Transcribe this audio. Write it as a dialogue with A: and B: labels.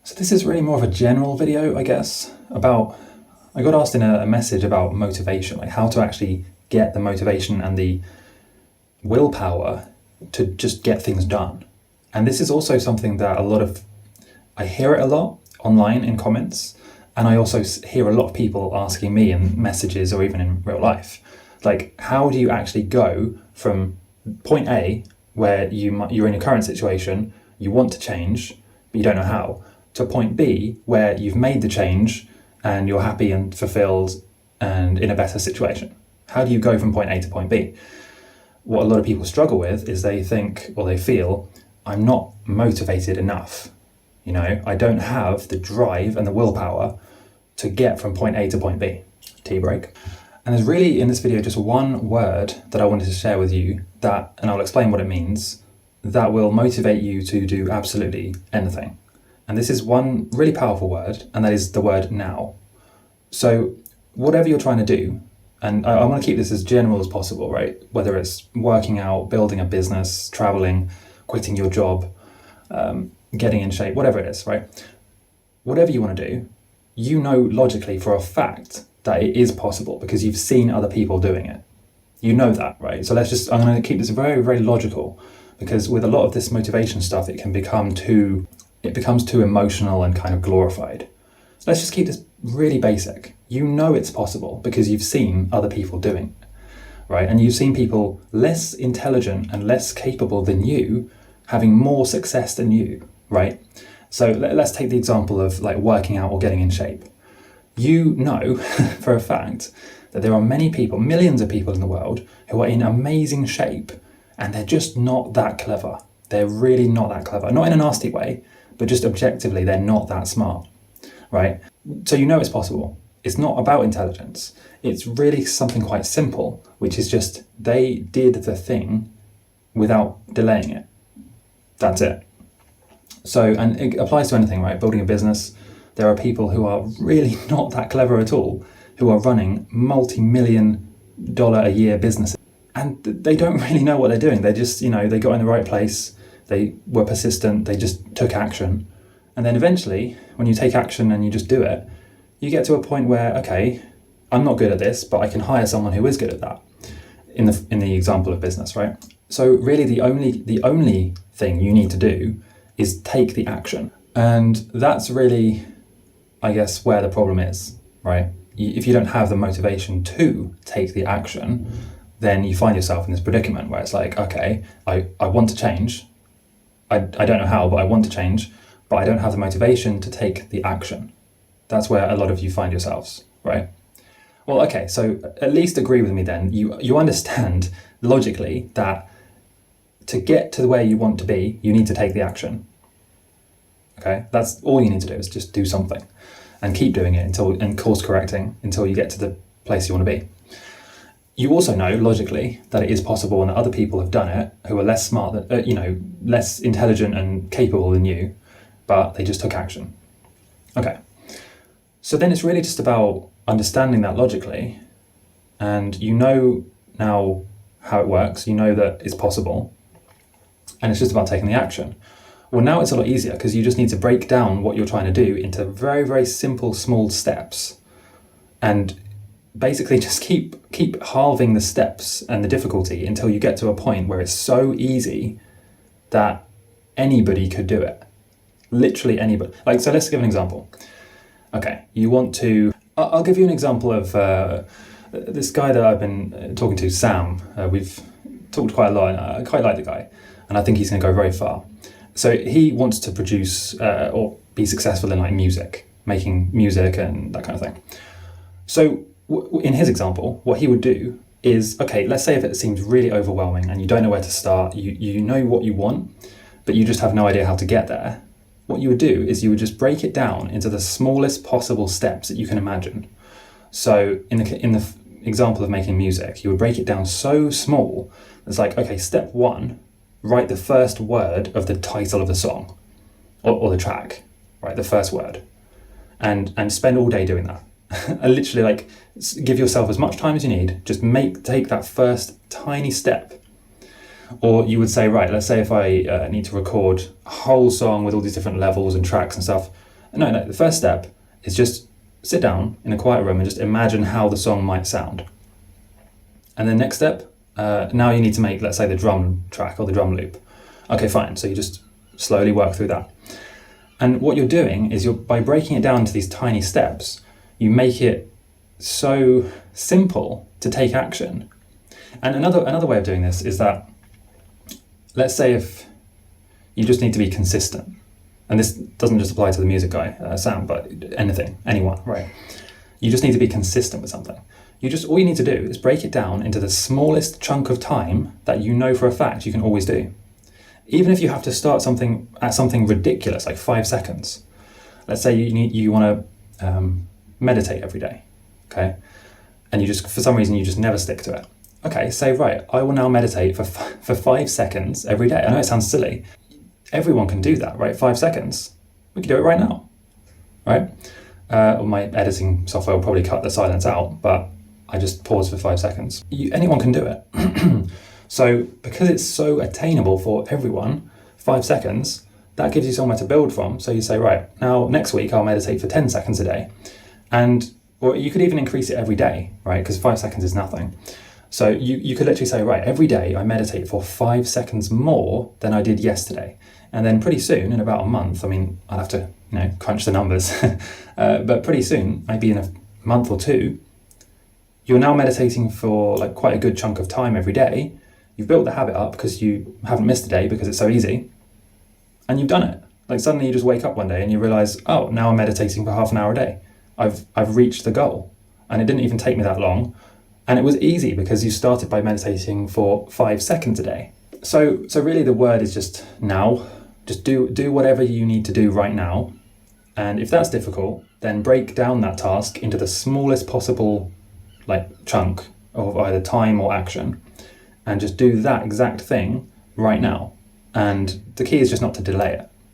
A: So this is really more of a general video, I guess, I got asked in a message about motivation, like how to actually get the motivation and the willpower to just get things done. And this is also something that I hear it a lot online in comments, and I also hear a lot of people asking me in messages or even in real life, like, how do you actually go from point A, where you're in your current situation, you want to change, but you don't know how, to point B, where you've made the change and you're happy and fulfilled and in a better situation? How do you go from point A to point B? What a lot of people struggle with is they think, or they feel, I'm not motivated enough. I don't have the drive and the willpower to get from point A to point B. Tea break. And there's really, in this video, just one word that I wanted to share with you and I'll explain what it means, that will motivate you to do absolutely anything. And this is one really powerful word, and that is the word now. So whatever you're trying to do, and I want to keep this as general as possible, right? Whether it's working out, building a business, traveling, quitting your job, getting in shape, whatever it is, right? Whatever you want to do, logically for a fact that it is possible because you've seen other people doing it. You know that, right? So I'm going to keep this very, very logical, because with a lot of this motivation stuff, it becomes too emotional and kind of glorified. So let's just keep this really basic. It's possible because you've seen other people doing it, right? And you've seen people less intelligent and less capable than you having more success than you, right? So let's take the example of like working out or getting in shape. For a fact that there are many people, millions of people in the world, who are in amazing shape, and they're just not that clever. They're really not that clever. Not in a nasty way, but just objectively, they're not that smart, right? So it's possible. It's not about intelligence. It's really something quite simple, which is just they did the thing without delaying it. That's it. So, and it applies to anything, right? Building a business. There are people who are really not that clever at all, who are running multi-million-dollar a year businesses, and they don't really know what they're doing. They just, they got in the right place, they were persistent, they just took action. And then eventually, when you take action and you just do it, you get to a point where, okay, I'm not good at this, but I can hire someone who is good at that, in the example of business, right? So really the only thing you need to do is take the action. And that's really, I guess, where the problem is, right? If you don't have the motivation to take the action, then you find yourself in this predicament where it's like, okay, I want to change. I don't know how, but I want to change, but I don't have the motivation to take the action. That's where a lot of you find yourselves, right? Well, okay, so at least agree with me then. You understand logically that to get to where you want to be, you need to take the action. Okay, that's all you need to do, is just do something and keep doing it and course correcting until you get to the place you want to be. You also know logically that it is possible and that other people have done it who are less smart, less intelligent and capable than you, but they just took action. Okay, so then it's really just about understanding that logically, and now how it works, that it's possible, and it's just about taking the action. Well, now it's a lot easier because you just need to break down what you're trying to do into very, very simple, small steps, and basically just keep halving the steps and the difficulty until you get to a point where it's so easy that anybody could do it. Literally anybody. So let's give an example. Okay, I'll give you an example of this guy that I've been talking to, Sam. We've talked quite a lot, and I quite like the guy, and I think he's going to go very far. So he wants to produce or be successful in music, making music and that kind of thing. So in his example, what he would do is, okay, let's say if it seems really overwhelming and you don't know where to start, you know what you want, but you just have no idea how to get there. What you would do is you would just break it down into the smallest possible steps that you can imagine. So in the example of making music, you would break it down so small. It's like, okay, step 1, write the first word of the title of the song or the track, right? The first word, and spend all day doing that. And literally give yourself as much time as you need. Just take that first tiny step. Or you would say, right, let's say if I need to record a whole song with all these different levels and tracks and stuff, No, the first step is just sit down in a quiet room and just imagine how the song might sound. And then next step, now you need to make, let's say, the drum track or the drum loop. Okay, fine. So you just slowly work through that. And what you're doing is by breaking it down into these tiny steps, you make it so simple to take action. And another way of doing this is that, let's say if you just need to be consistent, and this doesn't just apply to the music guy, Sam, but anyone, right? You just need to be consistent with something. All you need to do is break it down into the smallest chunk of time that you know for a fact you can always do. Even if you have to start something ridiculous, like 5 seconds. Let's say you want to meditate every day, okay? And for some reason, you just never stick to it. Okay, say, right, I will now meditate for 5 seconds every day. I know it sounds silly. Everyone can do that, right? 5 seconds. We can do it right now, right? My editing software will probably cut the silence out, but I just pause for 5 seconds. Anyone can do it. So because it's so attainable for everyone, 5 seconds, that gives you somewhere to build from. So you say, right, now next week I'll meditate for 10 seconds a day. Or you could even increase it every day, right? Because 5 seconds is nothing. So you could literally say, right, every day I meditate for 5 seconds more than I did yesterday. And then pretty soon, in about a month, I'll have to crunch the numbers, but pretty soon, maybe in a month or two, you're now meditating for like quite a good chunk of time every day. You've built the habit up because you haven't missed a day because it's so easy, and you've done it. Like suddenly you just wake up one day and you realize, oh, now I'm meditating for half an hour a day. I've reached the goal, and it didn't even take me that long, and it was easy because you started by meditating for 5 seconds a day. So really the word is just now. Just do whatever you need to do right now, and if that's difficult, then break down that task into the smallest possible chunk of either time or action, and just do that exact thing right now. And the key is just not to delay it.